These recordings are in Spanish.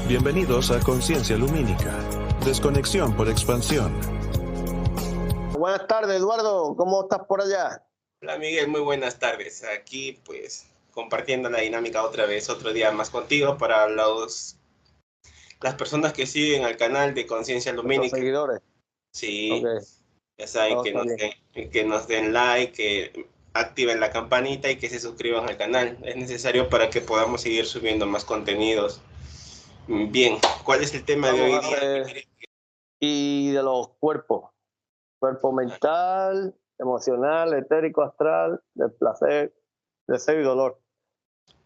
Bienvenidos a Conciencia Lumínica. Desconexión por expansión. Buenas tardes, Eduardo. ¿Cómo estás por allá? Hola, Miguel. Muy buenas tardes. Aquí, pues, compartiendo la dinámica otra vez, otro día más contigo para las personas que siguen al canal de Conciencia Lumínica. ¿Los seguidores? Sí. Okay. Ya saben que nos den like, que activen la campanita y que se suscriban al canal. Es necesario para que podamos seguir subiendo más contenidos. Bien, ¿cuál es el tema de hoy día? Y de los cuerpos. Cuerpo mental, emocional, etérico, astral, del placer, deseo y dolor.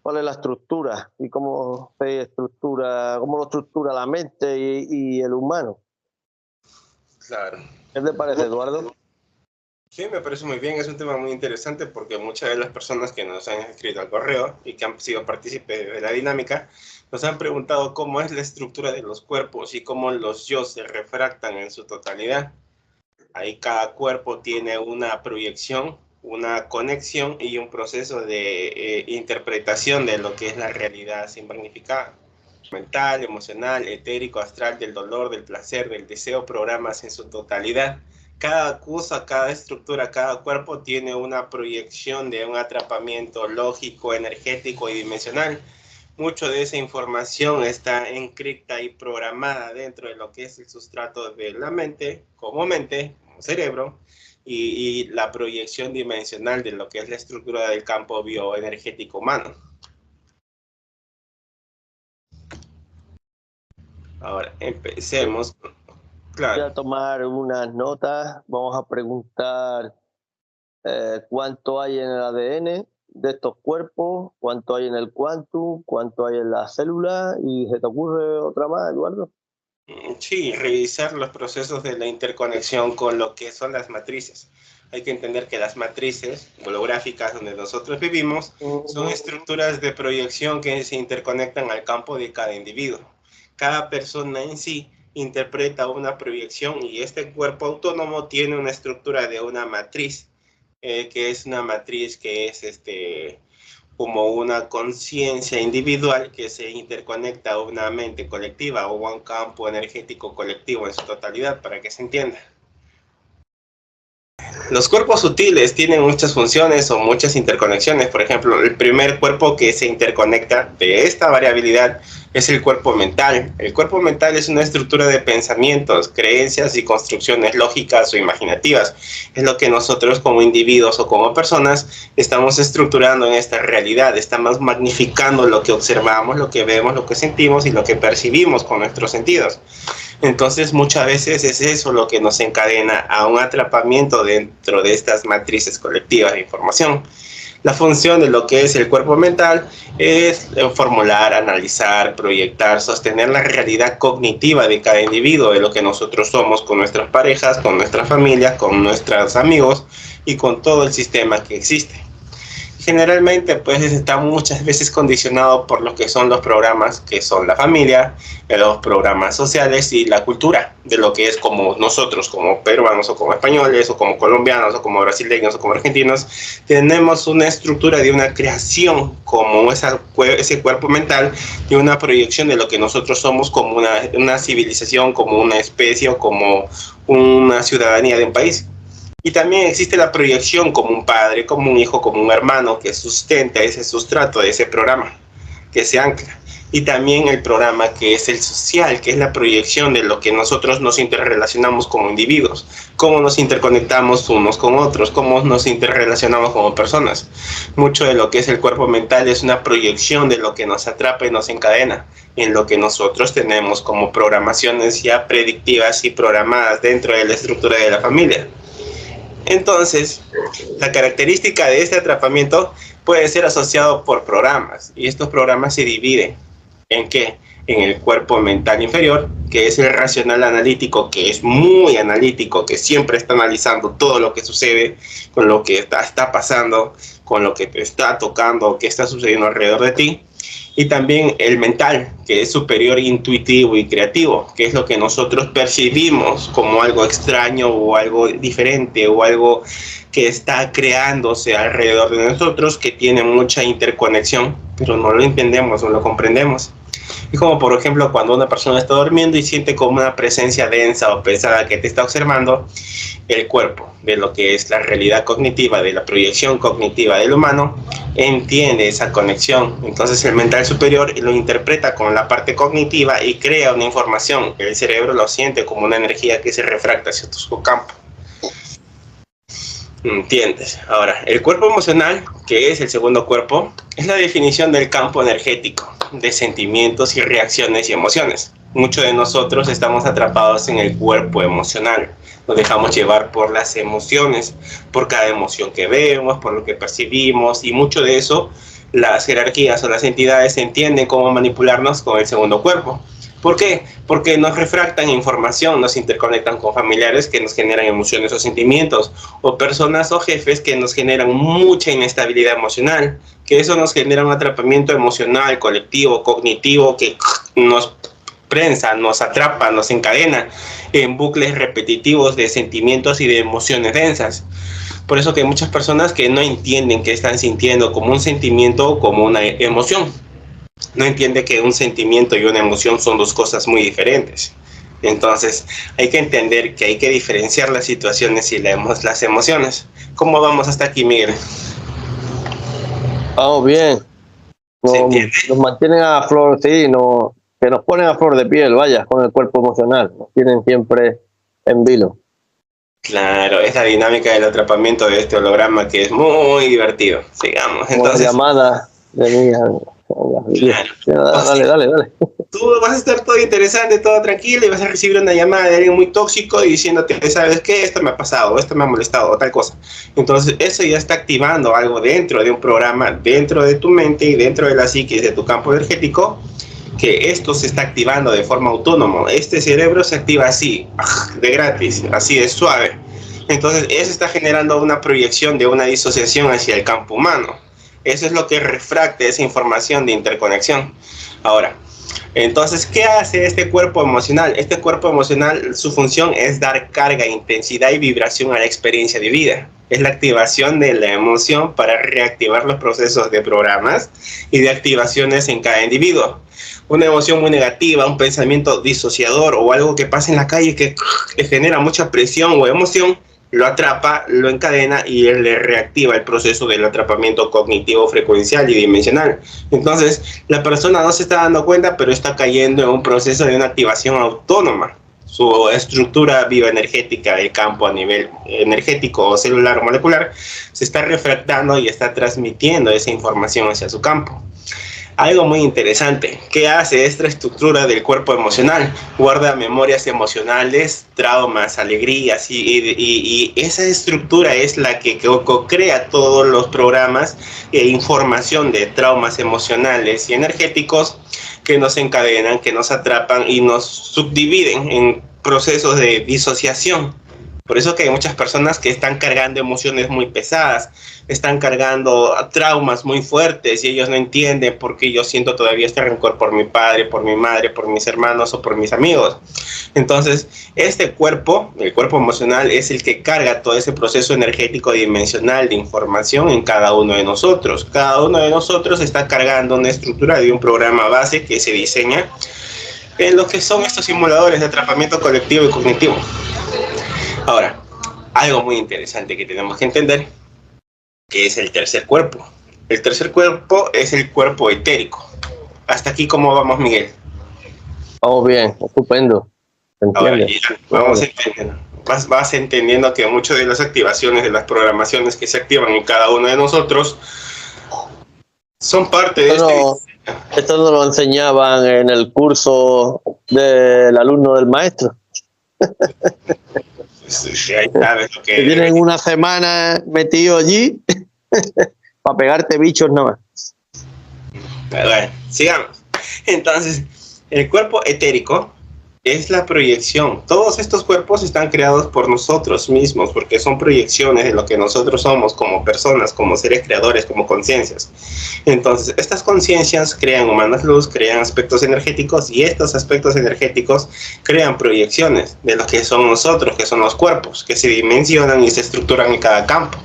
¿Cuál es la estructura? ¿Y cómo lo estructura la mente y el humano? Claro. ¿Qué te parece, Eduardo? Sí, me parece muy bien. Es un tema muy interesante porque muchas de las personas que nos han escrito al correo y que han sido partícipes de la dinámica nos han preguntado cómo es la estructura de los cuerpos y cómo los yo se refractan en su totalidad. Ahí cada cuerpo tiene una proyección, una conexión y un proceso de interpretación de lo que es la realidad sin magnificar. Mental, emocional, etérico, astral, del dolor, del placer, del deseo, programas en su totalidad. Cada cosa, cada estructura, cada cuerpo tiene una proyección de un atrapamiento lógico, energético y dimensional. Mucho de esa información está encriptada y programada dentro de lo que es el sustrato de la mente, como cerebro, y la proyección dimensional de lo que es la estructura del campo bioenergético humano. Ahora, empecemos. Claro. Voy a tomar unas notas. Vamos a preguntar cuánto hay en el ADN de estos cuerpos, cuánto hay en el quantum, cuánto hay en las células. ¿Y se te ocurre otra más, Eduardo? Sí, revisar los procesos de la interconexión con lo que son las matrices. Hay que entender que las matrices holográficas donde nosotros vivimos son estructuras de proyección que se interconectan al campo de cada individuo. Cada persona en sí interpreta una proyección y este cuerpo autónomo tiene una estructura de una matriz, que es una matriz que es como una conciencia individual que se interconecta a una mente colectiva o a un campo energético colectivo en su totalidad, para que se entienda. Los cuerpos sutiles tienen muchas funciones o muchas interconexiones. Por ejemplo, el primer cuerpo que se interconecta de esta variabilidad es el cuerpo mental. El cuerpo mental es una estructura de pensamientos, creencias y construcciones lógicas o imaginativas. Es lo que nosotros como individuos o como personas estamos estructurando en esta realidad. Estamos magnificando lo que observamos, lo que vemos, lo que sentimos y lo que percibimos con nuestros sentidos. Entonces muchas veces es eso lo que nos encadena a un atrapamiento dentro de estas matrices colectivas de información. La función de lo que es el cuerpo mental es formular, analizar, proyectar, sostener la realidad cognitiva de cada individuo, de lo que nosotros somos con nuestras parejas, con nuestras familias, con nuestros amigos y con todo el sistema que existe. Generalmente pues está muchas veces condicionado por lo que son los programas que son la familia, los programas sociales y la cultura de lo que es como nosotros como peruanos o como españoles o como colombianos o como brasileños o como argentinos tenemos una estructura de una creación como ese cuerpo mental y una proyección de lo que nosotros somos como una civilización, como una especie o como una ciudadanía de un país. Y también existe la proyección como un padre, como un hijo, como un hermano que sustenta ese sustrato de ese programa, que se ancla. Y también el programa que es el social, que es la proyección de lo que nosotros nos interrelacionamos como individuos, cómo nos interconectamos unos con otros, cómo nos interrelacionamos como personas. Mucho de lo que es el cuerpo mental es una proyección de lo que nos atrapa y nos encadena, en lo que nosotros tenemos como programaciones ya predictivas y programadas dentro de la estructura de la familia. Entonces, la característica de este atrapamiento puede ser asociado por programas, y estos programas se dividen ¿en qué? En el cuerpo mental inferior, que es el racional analítico, que es muy analítico, que siempre está analizando todo lo que sucede, con lo que está pasando, con lo que te está tocando, qué está sucediendo alrededor de ti. Y también el mental, que es superior, intuitivo y creativo, que es lo que nosotros percibimos como algo extraño o algo diferente o algo que está creándose alrededor de nosotros, que tiene mucha interconexión, pero no lo entendemos, no lo comprendemos. Es como, por ejemplo, cuando una persona está durmiendo y siente como una presencia densa o pesada que te está observando, el cuerpo, de lo que es la realidad cognitiva, de la proyección cognitiva del humano, entiende esa conexión. Entonces el mental superior lo interpreta con la parte cognitiva y crea una información. El cerebro lo siente como una energía que se refracta hacia tu campo. ¿Entiendes? Ahora, el cuerpo emocional, que es el segundo cuerpo, es la definición del campo energético, de sentimientos y reacciones y emociones. Muchos de nosotros estamos atrapados en el cuerpo emocional. Nos dejamos llevar por las emociones, por cada emoción que vemos, por lo que percibimos, y mucho de eso, las jerarquías o las entidades entienden cómo manipularnos con el segundo cuerpo. ¿Por qué? Porque nos refractan información, nos interconectan con familiares que nos generan emociones o sentimientos, o personas o jefes que nos generan mucha inestabilidad emocional, que eso nos genera un atrapamiento emocional, colectivo, cognitivo, que nos prensa, nos atrapa, nos encadena en bucles repetitivos de sentimientos y de emociones densas. Por eso que hay muchas personas que no entienden que están sintiendo como un sentimiento o como una emoción. No entiende que un sentimiento y una emoción son dos cosas muy diferentes. Entonces hay que entender que hay que diferenciar las situaciones y las emociones. ¿Cómo vamos hasta aquí, Miguel? Vamos bien. Nos mantienen a flor, sí, que nos ponen a flor de piel, vaya, con el cuerpo emocional. Nos tienen siempre en vilo. Claro, es la dinámica del atrapamiento de este holograma que es muy divertido. Sigamos. Entonces, llamada de mí. Claro. Dale. Tú vas a estar todo interesante, todo tranquilo, y vas a recibir una llamada de alguien muy tóxico diciéndote, ¿sabes qué? Esto me ha pasado, esto me ha molestado, o tal cosa. Entonces eso ya está activando algo dentro de un programa, dentro de tu mente y dentro de la psiquis de tu campo energético, que esto se está activando de forma autónoma. Este cerebro se activa así, de gratis, así de suave. Entonces eso está generando una proyección de una disociación hacia el campo humano. Eso es lo que refracta esa información de interconexión. Ahora, entonces, ¿qué hace este cuerpo emocional? Este cuerpo emocional, su función es dar carga, intensidad y vibración a la experiencia de vida. Es la activación de la emoción para reactivar los procesos de programas y de activaciones en cada individuo. Una emoción muy negativa, un pensamiento disociador o algo que pasa en la calle que le genera mucha presión o emoción, lo atrapa, lo encadena y él le reactiva el proceso del atrapamiento cognitivo, frecuencial y dimensional. Entonces, la persona no se está dando cuenta, pero está cayendo en un proceso de una activación autónoma. Su estructura bioenergética del campo a nivel energético o celular o molecular se está refractando y está transmitiendo esa información hacia su campo. Algo muy interesante, ¿qué hace esta estructura del cuerpo emocional? Guarda memorias emocionales, traumas, alegrías y esa estructura es la que crea todos los programas e información de traumas emocionales y energéticos que nos encadenan, que nos atrapan y nos subdividen en procesos de disociación. Por eso que hay muchas personas que están cargando emociones muy pesadas, están cargando traumas muy fuertes y ellos no entienden por qué yo siento todavía este rencor por mi padre, por mi madre, por mis hermanos o por mis amigos. Entonces, este cuerpo, el cuerpo emocional, es el que carga todo ese proceso energético dimensional de información en cada uno de nosotros. Cada uno de nosotros está cargando una estructura de un programa base que se diseña en lo que son estos simuladores de atrapamiento colectivo y cognitivo. Ahora, algo muy interesante que tenemos que entender, que es el tercer cuerpo. El tercer cuerpo es el cuerpo etérico. Hasta aquí, ¿cómo vamos, Miguel? Vamos bien, estupendo. Ahora, vamos entendiendo. Vas entendiendo que muchas de las activaciones, de las programaciones que se activan en cada uno de nosotros, son parte de Esto no lo enseñaban en el curso del alumno del maestro. Ahí sabes lo que tienen una semana metido allí para pegarte bichos nada más. Bueno, sigamos. Entonces, el cuerpo etérico es la proyección. Todos estos cuerpos están creados por nosotros mismos, porque son proyecciones de lo que nosotros somos como personas, como seres creadores, como conciencias. Entonces, estas conciencias crean humanas luz, crean aspectos energéticos, y estos aspectos energéticos crean proyecciones de lo que son nosotros, que son los cuerpos, que se dimensionan y se estructuran en cada campo.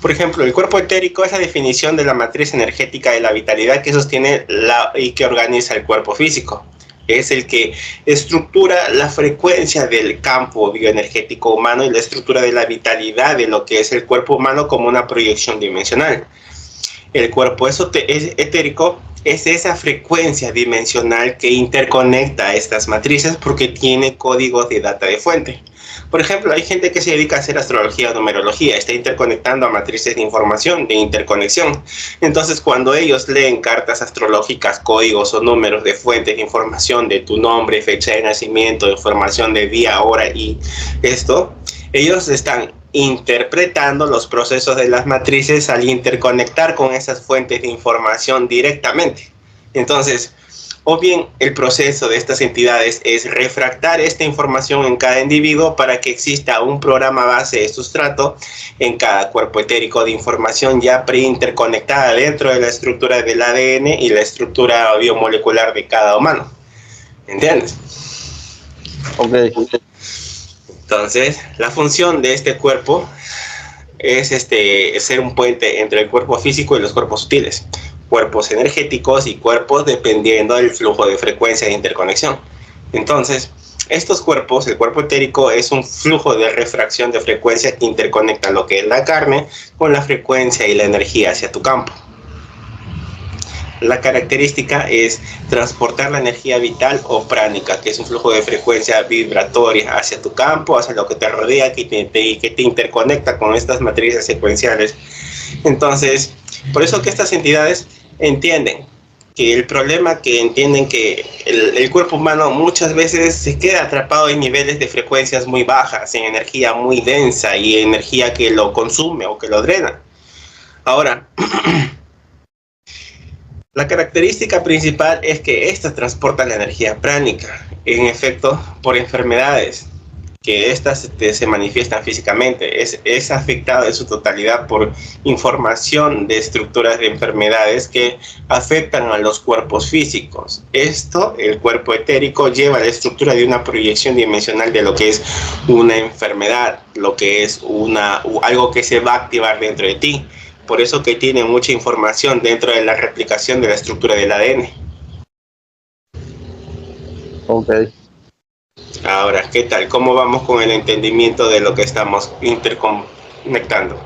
Por ejemplo, el cuerpo etérico es la definición de la matriz energética de la vitalidad que sostiene y que organiza el cuerpo físico. Es el que estructura la frecuencia del campo bioenergético humano y la estructura de la vitalidad de lo que es el cuerpo humano como una proyección dimensional. El cuerpo etérico es esa frecuencia dimensional que interconecta estas matrices porque tiene códigos de data de fuente. Por ejemplo, hay gente que se dedica a hacer astrología o numerología, está interconectando a matrices de información, de interconexión. Entonces, cuando ellos leen cartas astrológicas, códigos o números de fuentes de información de tu nombre, fecha de nacimiento, información de día, hora y esto, ellos están interpretando los procesos de las matrices al interconectar con esas fuentes de información directamente. Entonces, o bien el proceso de estas entidades es refractar esta información en cada individuo para que exista un programa base de sustrato en cada cuerpo etérico de información ya preinterconectada dentro de la estructura del ADN y la estructura biomolecular de cada humano. ¿Entiendes? Ok. Entonces, la función de este cuerpo es ser un puente entre el cuerpo físico y los cuerpos sutiles, cuerpos energéticos y cuerpos dependiendo del flujo de frecuencia de interconexión. Entonces, estos cuerpos, el cuerpo etérico es un flujo de refracción de frecuencia que interconecta lo que es la carne con la frecuencia y la energía hacia tu campo. La característica es transportar la energía vital o pránica, que es un flujo de frecuencia vibratoria hacia tu campo, hacia lo que te rodea, que te interconecta con estas matrices secuenciales. Entonces, por eso que estas entidades entienden que el problema que entienden que el cuerpo humano muchas veces se queda atrapado en niveles de frecuencias muy bajas, en energía muy densa y energía que lo consume o que lo drena. Ahora, la característica principal es que esta transporta la energía pránica, en efecto, por enfermedades, que estas se manifiestan físicamente. Es afectado en su totalidad por información de estructuras de enfermedades que afectan a los cuerpos físicos. Esto, el cuerpo etérico, lleva la estructura de una proyección dimensional de lo que es una enfermedad, lo que es algo que se va a activar dentro de ti. Por eso que tiene mucha información dentro de la replicación de la estructura del ADN. Ok. Ahora, ¿qué tal? ¿Cómo vamos con el entendimiento de lo que estamos interconectando?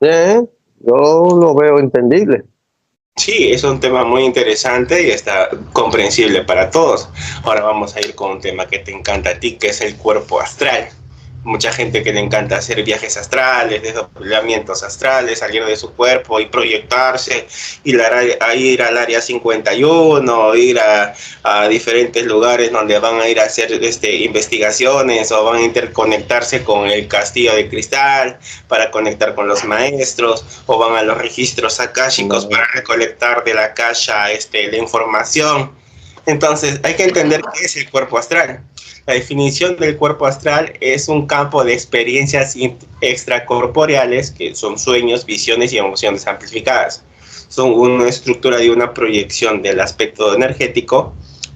Bien, yo lo veo entendible. Sí, es un tema muy interesante y está comprensible para todos. Ahora vamos a ir con un tema que te encanta a ti, que es el cuerpo astral. Mucha gente que le encanta hacer viajes astrales, desdoblamientos astrales, salir de su cuerpo y proyectarse, ir al área 51, ir a diferentes lugares donde van a ir a hacer investigaciones o van a interconectarse con el castillo de cristal para conectar con los maestros, o van a los registros akáshicos para recolectar de la akasha la información. Entonces hay que entender qué es el cuerpo astral. La definición del cuerpo astral es un campo de experiencias extracorporeales que son sueños, visiones y emociones amplificadas. Son una estructura de una proyección del aspecto energético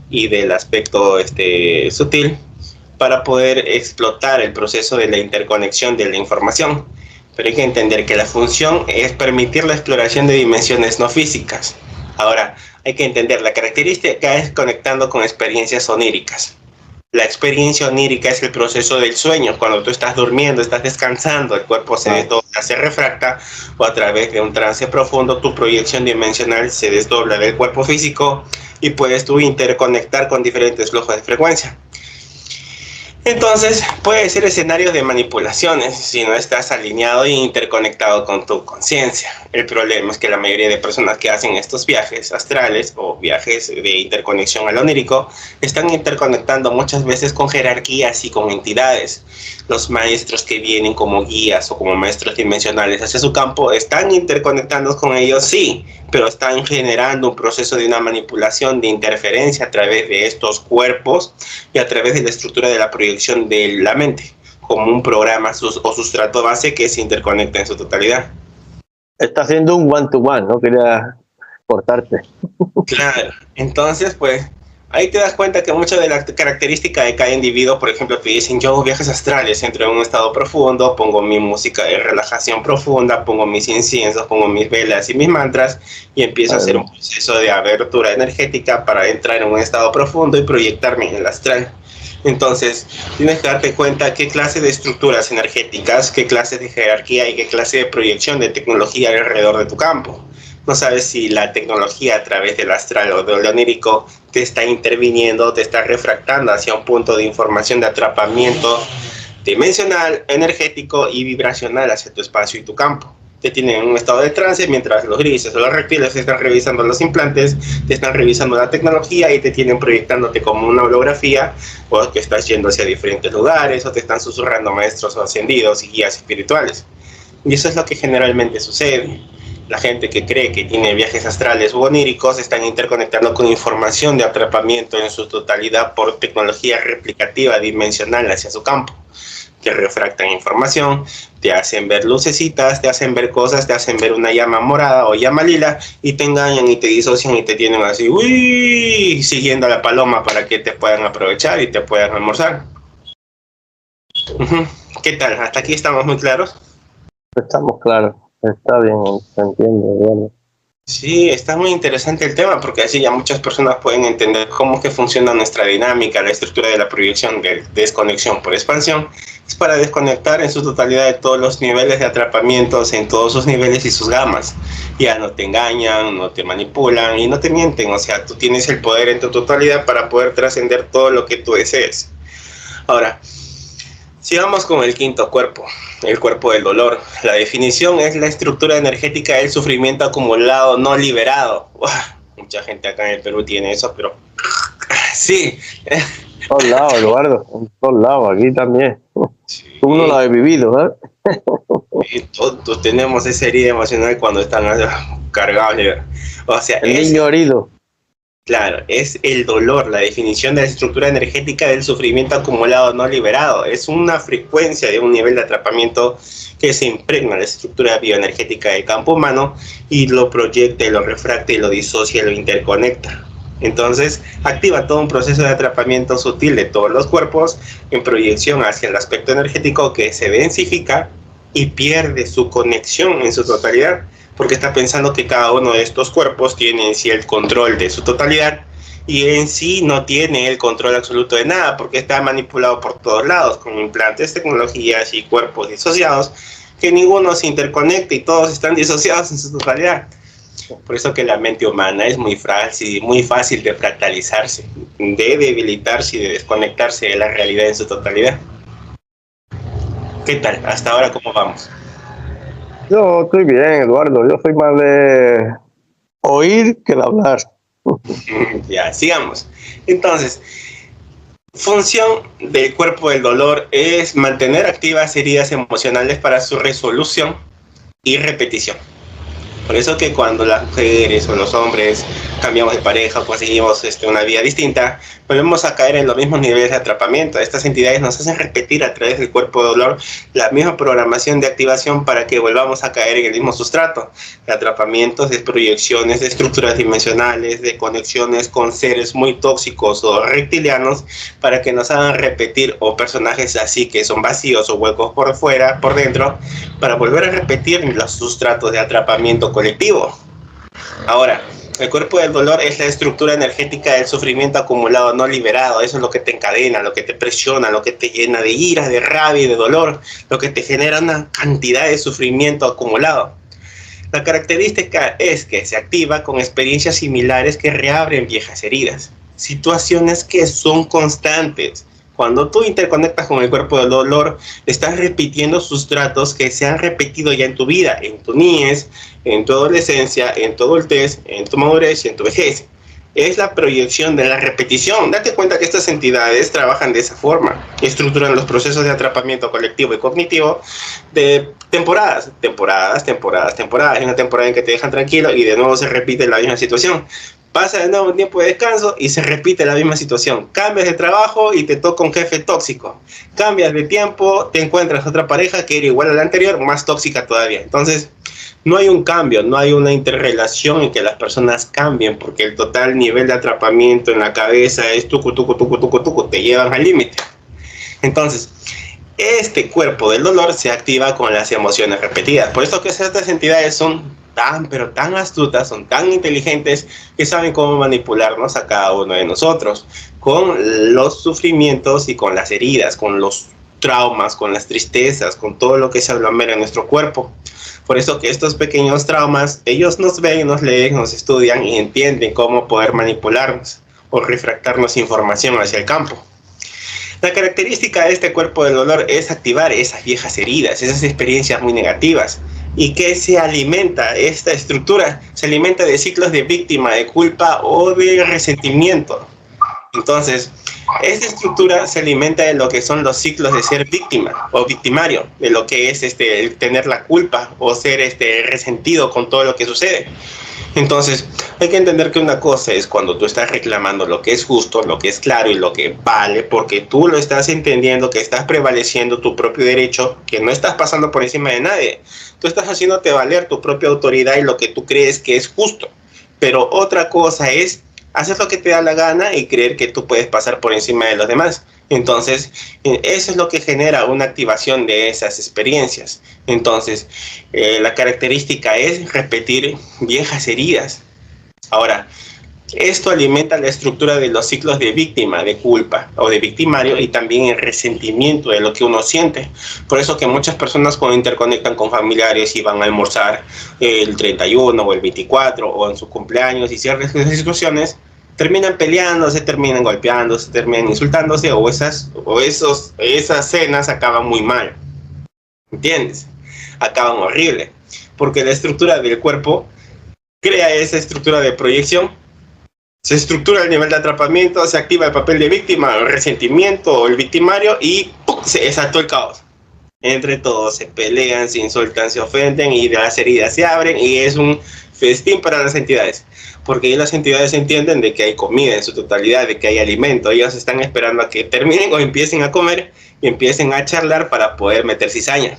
y del aspecto sutil para poder explotar el proceso de la interconexión de la información. Pero hay que entender que la función es permitir la exploración de dimensiones no físicas. Ahora, hay que entender la característica es conectando con experiencias oníricas. La experiencia onírica es el proceso del sueño. Cuando tú estás durmiendo, estás descansando, el cuerpo se desdobla, se refracta, o a través de un trance profundo, tu proyección dimensional se desdobla del cuerpo físico y puedes tú interconectar con diferentes flujos de frecuencia. Entonces, puede ser escenario de manipulaciones si no estás alineado e interconectado con tu conciencia. El problema es que la mayoría de personas que hacen estos viajes astrales o viajes de interconexión al onírico están interconectando muchas veces con jerarquías y con entidades. Los maestros que vienen como guías o como maestros dimensionales hacia su campo están interconectando con ellos, sí, pero están generando un proceso de una manipulación, de interferencia a través de estos cuerpos y a través de la estructura de la proyección de la mente, como un programa o sustrato base que se interconecta en su totalidad. Está haciendo un one-to-one, no quería cortarte. Claro, entonces pues Ahí te das cuenta que muchas de las características de cada individuo, por ejemplo, te dicen, yo hago viajes astrales, entro en un estado profundo, pongo mi música de relajación profunda, pongo mis inciensos, pongo mis velas y mis mantras, y empiezo a hacer un proceso de abertura energética para entrar en un estado profundo y proyectarme en el astral. Entonces, tienes que darte cuenta qué clase de estructuras energéticas, qué clase de jerarquía y qué clase de proyección de tecnología hay alrededor de tu campo. No sabes si la tecnología a través del astral o del onírico te está interviniendo, te está refractando hacia un punto de información de atrapamiento dimensional, energético y vibracional hacia tu espacio y tu campo. Te tienen en un estado de trance mientras los grises o los reptiles te están revisando los implantes, te están revisando la tecnología y te tienen proyectándote como una holografía, o que estás yendo hacia diferentes lugares, o te están susurrando maestros ascendidos y guías espirituales. Y eso es lo que generalmente sucede. La gente que cree que tiene viajes astrales u oníricos están interconectando con información de atrapamiento en su totalidad por tecnología replicativa dimensional hacia su campo. Te refractan información, te hacen ver lucecitas, te hacen ver cosas, te hacen ver una llama morada o llama lila y te engañan y te disocian y te tienen así, uy, siguiendo a la paloma para que te puedan aprovechar y te puedan almorzar. ¿Qué tal? ¿Hasta aquí estamos muy claros? Estamos claros. Está bien, se entiende, bueno. Sí, está muy interesante el tema porque así ya muchas personas pueden entender cómo que funciona nuestra dinámica, la estructura de la proyección de desconexión por expansión. Es para desconectar en su totalidad de todos los niveles de atrapamientos, en todos sus niveles y sus gamas. Ya no te engañan, no te manipulan y no te mienten. O sea, tú tienes el poder en tu totalidad para poder trascender todo lo que tú desees. Ahora, sigamos con el quinto cuerpo, el cuerpo del dolor. La definición es la estructura energética del sufrimiento acumulado no liberado. Mucha gente acá en el Perú tiene eso, pero sí. En todos lados, Eduardo, en todos lados, aquí también. Sí. Uno lo ha vivido, ¿eh? Y todos tenemos esa herida emocional cuando están cargados. O sea, el niño herido. Claro, es el dolor, la definición de la estructura energética del sufrimiento acumulado no liberado. Es una frecuencia de un nivel de atrapamiento que se impregna en la estructura bioenergética del campo humano y lo proyecta, y lo refracta, y lo disocia, y lo interconecta. Entonces, activa todo un proceso de atrapamiento sutil de todos los cuerpos en proyección hacia el aspecto energético que se densifica y pierde su conexión en su totalidad, porque está pensando que cada uno de estos cuerpos tiene en sí el control de su totalidad y en sí no tiene el control absoluto de nada, porque está manipulado por todos lados, con implantes, tecnologías y cuerpos disociados, que ninguno se interconecta y todos están disociados en su totalidad. Por eso que la mente humana es muy fácil de fractalizarse, de debilitarse y de desconectarse de la realidad en su totalidad. ¿Qué tal? Hasta ahora, ¿cómo vamos? Yo estoy bien, Eduardo. Yo soy más de oír que de hablar. Ya, sigamos. Entonces, función del cuerpo del dolor es mantener activas heridas emocionales para su resolución y repetición. Por eso que cuando las mujeres o los hombres cambiamos de pareja o conseguimos una vida distinta, volvemos a caer en los mismos niveles de atrapamiento. Estas entidades nos hacen repetir a través del cuerpo de dolor la misma programación de activación para que volvamos a caer en el mismo sustrato de atrapamientos, de proyecciones, de estructuras dimensionales, de conexiones con seres muy tóxicos o reptilianos para que nos hagan repetir, o personajes así que son vacíos o huecos por fuera, por dentro, para volver a repetir los sustratos de atrapamiento colectivo. Ahora, el cuerpo del dolor es la estructura energética del sufrimiento acumulado no liberado. Eso es lo que te encadena, lo que te presiona, lo que te llena de ira, de rabia y de dolor, lo que te genera una cantidad de sufrimiento acumulado. La característica es que se activa con experiencias similares que reabren viejas heridas, situaciones que son constantes. Cuando tú interconectas con el cuerpo del dolor, estás repitiendo sustratos que se han repetido ya en tu vida, en tu niñez, en tu adolescencia, en tu adultez, en tu madurez y en tu vejez. Es la proyección de la repetición. Date cuenta que estas entidades trabajan de esa forma, estructuran los procesos de atrapamiento colectivo y cognitivo de temporadas. Hay una temporada en que te dejan tranquilo y de nuevo se repite la misma situación. Pasa de nuevo un tiempo de descanso y se repite la misma situación. Cambias de trabajo y te toca un jefe tóxico. Cambias de tiempo, te encuentras otra pareja que era igual a la anterior, más tóxica todavía. Entonces, no hay un cambio, no hay una interrelación en que las personas cambien, porque el total nivel de atrapamiento en la cabeza es tucu, te llevan al límite. Entonces, este cuerpo del dolor se activa con las emociones repetidas. Por eso que estas entidades son pero tan astutas, son tan inteligentes, que saben cómo manipularnos a cada uno de nosotros, con los sufrimientos y con las heridas, con los traumas, con las tristezas, con todo lo que se aglomera en nuestro cuerpo. Por eso que estos pequeños traumas, ellos nos ven, nos leen, nos estudian y entienden cómo poder manipularnos o refractarnos información hacia el campo. La característica de este cuerpo del dolor es activar esas viejas heridas, esas experiencias muy negativas. ¿Y qué se alimenta? Esta estructura se alimenta de ciclos de víctima, de culpa o de resentimiento. Entonces, esta estructura se alimenta de lo que son los ciclos de ser víctima o victimario, de lo que es el tener la culpa o ser resentido con todo lo que sucede. Entonces, hay que entender que una cosa es cuando tú estás reclamando lo que es justo, lo que es claro y lo que vale, porque tú lo estás entendiendo, que estás prevaleciendo tu propio derecho, que no estás pasando por encima de nadie. Tú estás haciéndote valer tu propia autoridad y lo que tú crees que es justo. Pero otra cosa es hacer lo que te da la gana y creer que tú puedes pasar por encima de los demás. Entonces, eso es lo que genera una activación de esas experiencias. Entonces, la característica es repetir viejas heridas. Ahora, esto alimenta la estructura de los ciclos de víctima, de culpa o de victimario, y también el resentimiento de lo que uno siente. Por eso que muchas personas cuando interconectan con familiares y van a almorzar el 31 o el 24 o en su cumpleaños y ciertas situaciones, terminan peleándose, terminan golpeándose, terminan insultándose, o esas cenas acaban muy mal. ¿Entiendes? Acaban horrible. Porque la estructura del cuerpo crea esa estructura de proyección. Se estructura el nivel de atrapamiento, se activa el papel de víctima, el resentimiento o el victimario y ¡pum!, se desató el caos. Entre todos se pelean, se insultan, se ofenden y las heridas se abren y es un festín para las entidades. Porque las entidades entienden de que hay comida en su totalidad, de que hay alimento. Ellos están esperando a que terminen o empiecen a comer y empiecen a charlar para poder meter cizaña.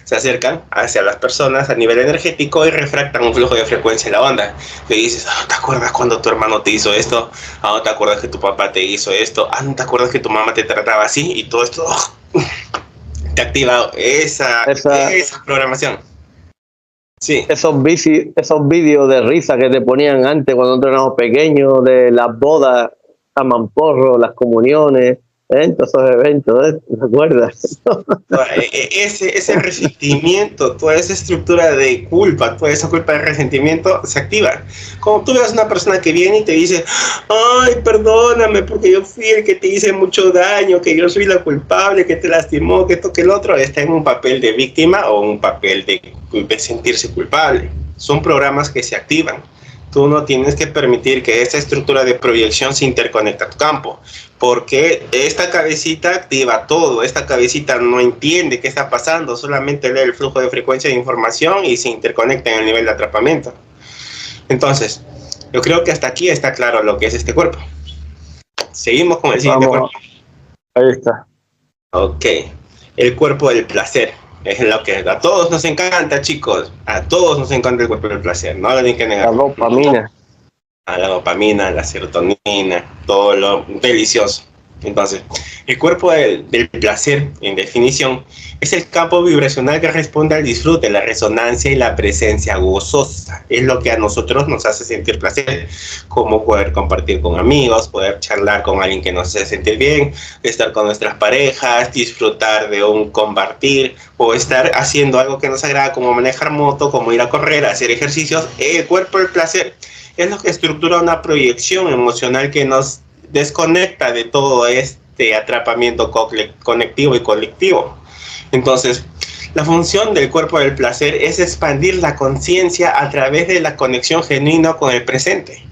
Se acercan hacia las personas a nivel energético y refractan un flujo de frecuencia en la onda. Le dices, ¿no te acuerdas cuando tu hermano te hizo esto? ¿No te acuerdas que tu papá te hizo esto? ¿No te acuerdas que tu mamá te trataba así? Y todo esto te activa esa programación. Sí. Esos vídeos de risa que te ponían antes cuando nosotros éramos pequeños, de las bodas a mamporro, las comuniones, todos esos eventos, ¿te acuerdas? Ese resentimiento, toda esa estructura de culpa, toda esa culpa de resentimiento se activa. Como tú ves una persona que viene y te dice, ay, perdóname porque yo fui el que te hice mucho daño, que yo soy la culpable, que te lastimó, que esto, que el otro, está en un papel de víctima o un papel de sentirse culpable. Son programas que se activan. Tú no tienes que permitir que esta estructura de proyección se interconecte a tu campo, porque esta cabecita activa todo, esta cabecita no entiende qué está pasando, solamente lee el flujo de frecuencia de información y se interconecta en el nivel de atrapamiento. Entonces, yo creo que hasta aquí está claro lo que es este cuerpo. Seguimos con el siguiente cuerpo. Ahí está. Ok, el cuerpo del placer. Es lo que a todos nos encanta, chicos. A todos nos encanta el cuerpo del placer. No lo tienen que negar. La dopamina. A la dopamina, la serotonina, todo lo delicioso. Entonces, el cuerpo del placer, en definición, es el campo vibracional que responde al disfrute, la resonancia y la presencia gozosa. Es lo que a nosotros nos hace sentir placer, como poder compartir con amigos, poder charlar con alguien que nos hace sentir bien, estar con nuestras parejas, disfrutar de un compartir, o estar haciendo algo que nos agrada, como manejar moto, como ir a correr, hacer ejercicios. El cuerpo del placer es lo que estructura una proyección emocional que nos desconecta de todo este atrapamiento conectivo y colectivo. Entonces, la función del cuerpo del placer es expandir la conciencia a través de la conexión genuina con el presente.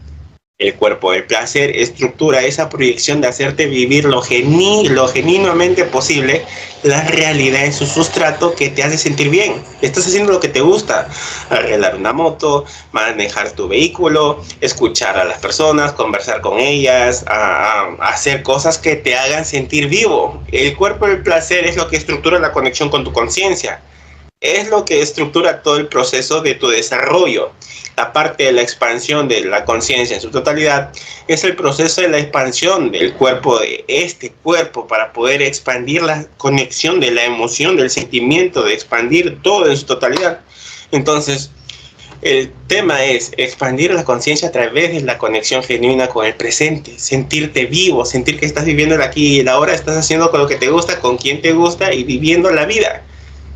El cuerpo del placer estructura esa proyección de hacerte vivir lo genuinamente posible la realidad en su sustrato que te hace sentir bien. Estás haciendo lo que te gusta: arreglar una moto, manejar tu vehículo, escuchar a las personas, conversar con ellas, hacer cosas que te hagan sentir vivo. El cuerpo del placer es lo que estructura la conexión con tu conciencia. Es lo que estructura todo el proceso de tu desarrollo. La parte de la expansión de la conciencia en su totalidad es el proceso de la expansión del cuerpo, de este cuerpo, para poder expandir la conexión de la emoción, del sentimiento, de expandir todo en su totalidad. Entonces, el tema es expandir la conciencia a través de la conexión genuina con el presente, sentirte vivo, sentir que estás viviendo el aquí y el ahora, estás haciendo con lo que te gusta, con quien te gusta y viviendo la vida.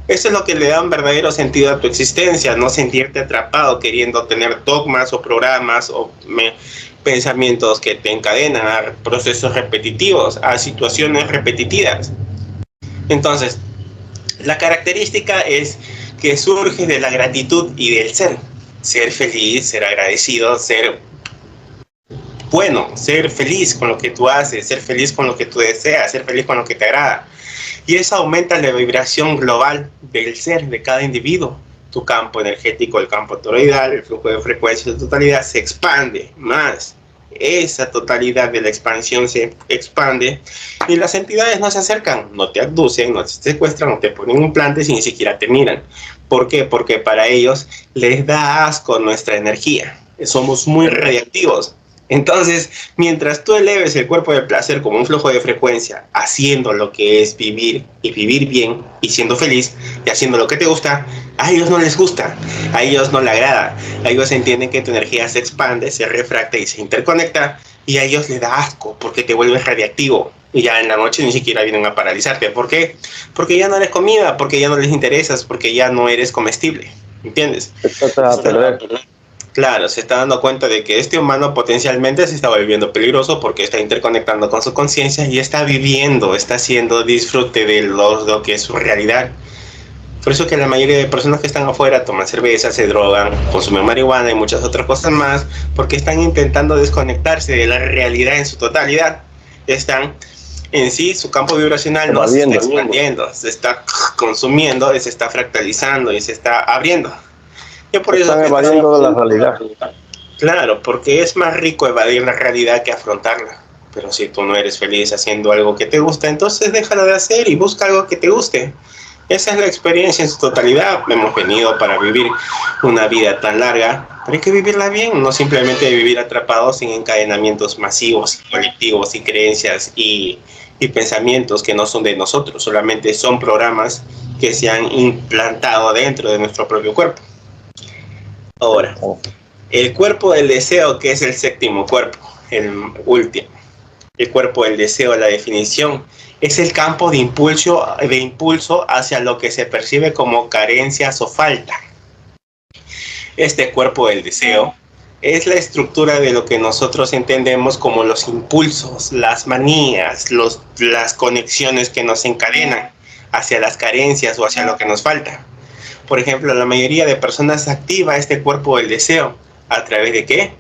Eso es lo que le da un verdadero sentido a tu existencia, no sentirte atrapado queriendo tener dogmas o programas o pensamientos que te encadenan a procesos repetitivos, a situaciones repetitivas. Entonces, la característica es que surge de la gratitud y del ser. Ser feliz, ser agradecido, ser bueno, ser feliz con lo que tú haces, ser feliz con lo que tú deseas, ser feliz con lo que te agrada. Y eso aumenta la vibración global del ser de cada individuo. Tu campo energético, el campo toroidal, el flujo de frecuencia de totalidad se expande más. Esa totalidad de la expansión se expande y las entidades no se acercan, no te abducen, no te secuestran, no te ponen implantes y ni siquiera te miran. ¿Por qué? Porque para ellos les da asco nuestra energía. Somos muy radiactivos. Entonces, mientras tú eleves el cuerpo del placer como un flujo de frecuencia, haciendo lo que es vivir y vivir bien y siendo feliz y haciendo lo que te gusta, a ellos no les gusta, a ellos no les agrada, a ellos entienden que tu energía se expande, se refracta y se interconecta y a ellos les da asco porque te vuelves radiactivo y ya en la noche ni siquiera vienen a paralizarte. ¿Por qué? Porque ya no eres comida, porque ya no les interesas, porque ya no eres comestible, ¿entiendes? Claro, se está dando cuenta de que este humano potencialmente se está volviendo peligroso porque está interconectando con su conciencia y está viviendo, está haciendo disfrute de lo que es su realidad. Por eso que la mayoría de personas que están afuera toman cerveza, se drogan, consumen marihuana y muchas otras cosas más porque están intentando desconectarse de la realidad en su totalidad. Están en sí, su campo vibracional no se está expandiendo, se está consumiendo, se está fractalizando y se está abriendo. Por eso están evadiendo de la realidad. Claro, porque es más rico evadir la realidad que afrontarla. Pero si tú no eres feliz haciendo algo que te gusta, entonces déjalo de hacer y busca algo que te guste. Esa es la experiencia en su totalidad. Hemos venido para vivir una vida tan larga, pero hay que vivirla bien, no simplemente vivir atrapados en encadenamientos masivos, colectivos y creencias y pensamientos que no son de nosotros, solamente son programas que se han implantado dentro de nuestro propio cuerpo. Ahora, el cuerpo del deseo, que es el séptimo cuerpo, el último. El cuerpo del deseo, la definición, es el campo de impulso hacia lo que se percibe como carencias o falta. Este cuerpo del deseo es la estructura de lo que nosotros entendemos como los impulsos, las manías, las conexiones que nos encadenan hacia las carencias o hacia lo que nos falta. Por ejemplo, la mayoría de personas activa este cuerpo del deseo. ¿A través de qué?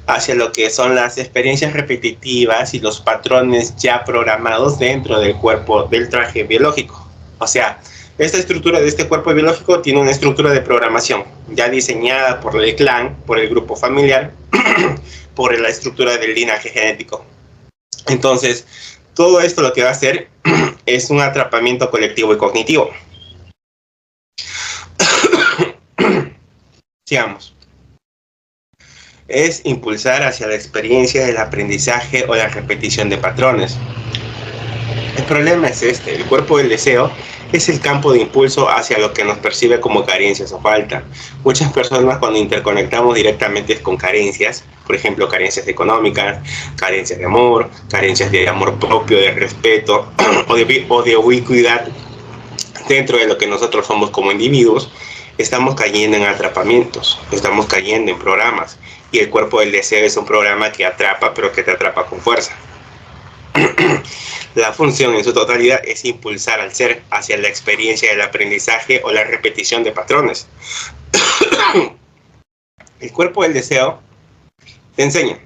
Hacia lo que son las experiencias repetitivas y los patrones ya programados dentro del cuerpo del traje biológico. O sea, esta estructura de este cuerpo biológico tiene una estructura de programación ya diseñada por el clan, por el grupo familiar, por la estructura del linaje genético. Entonces, todo esto lo que va a hacer es un atrapamiento colectivo y cognitivo. Sigamos. Es impulsar hacia la experiencia del aprendizaje o la repetición de patrones. El problema es este: el cuerpo del deseo es el campo de impulso hacia lo que nos percibe como carencias o falta. Muchas personas, cuando interconectamos directamente con carencias, por ejemplo, carencias económicas, carencias de amor propio, de respeto o de ubicuidad dentro de lo que nosotros somos como individuos, estamos cayendo en atrapamientos, estamos cayendo en programas. Y el cuerpo del deseo es un programa que atrapa, pero que te atrapa con fuerza. La función en su totalidad es impulsar al ser hacia la experiencia del aprendizaje o la repetición de patrones. El cuerpo del deseo te enseña.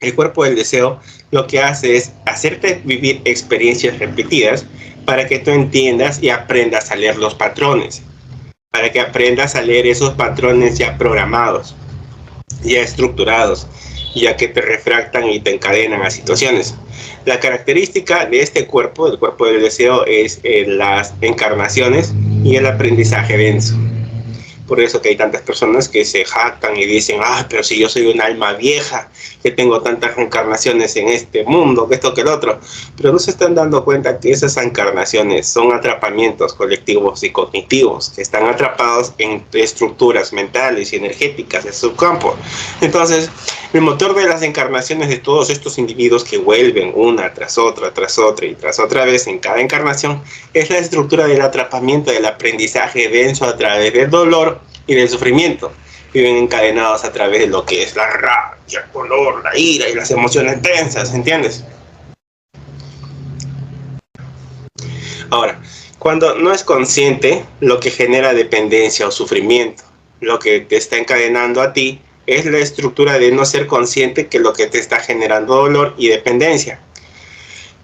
El cuerpo del deseo lo que hace es hacerte vivir experiencias repetidas para que tú entiendas y aprendas a leer los patrones, para que aprendas a leer esos patrones ya programados, ya estructurados, ya que te refractan y te encadenan a situaciones. La característica de este cuerpo, el cuerpo del deseo, es las encarnaciones y el aprendizaje denso. Por eso que hay tantas personas que se jactan y dicen, pero si yo soy un alma vieja, que tengo tantas reencarnaciones en este mundo, que esto, que el otro. Pero no se están dando cuenta que esas encarnaciones son atrapamientos colectivos y cognitivos, que están atrapados en estructuras mentales y energéticas de su campo. Entonces, el motor de las encarnaciones de todos estos individuos que vuelven una tras otra y tras otra vez en cada encarnación, es la estructura del atrapamiento, del aprendizaje denso a través del dolor y del sufrimiento. Viven encadenados a través de lo que es la rabia, el dolor, la ira y las emociones tensas, ¿entiendes? Ahora, cuando no es consciente, lo que genera dependencia o sufrimiento, lo que te está encadenando a ti, es la estructura de no ser consciente que lo que te está generando dolor y dependencia.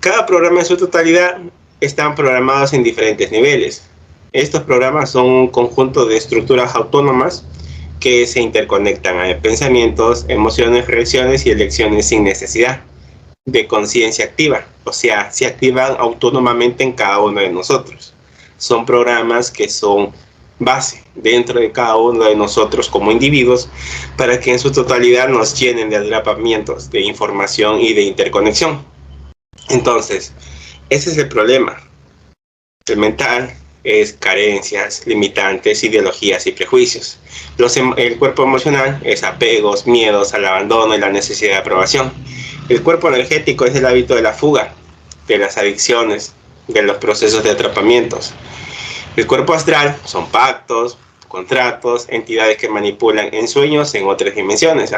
Cada programa en su totalidad están programados en diferentes niveles. Estos programas son un conjunto de estructuras autónomas que se interconectan a pensamientos, emociones, reacciones y elecciones sin necesidad de conciencia activa. O sea, se activan autónomamente en cada uno de nosotros. Son programas que son base dentro de cada uno de nosotros como individuos para que en su totalidad nos llenen de atrapamientos, de información y de interconexión. Entonces, ese es el problema. El mental es carencias, limitantes, ideologías y prejuicios. El cuerpo emocional es apegos, miedos al abandono y la necesidad de aprobación. El cuerpo energético es el hábito de la fuga, de las adicciones, de los procesos de atrapamientos. El cuerpo astral son pactos, contratos, entidades que manipulan en sueños en otras dimensiones.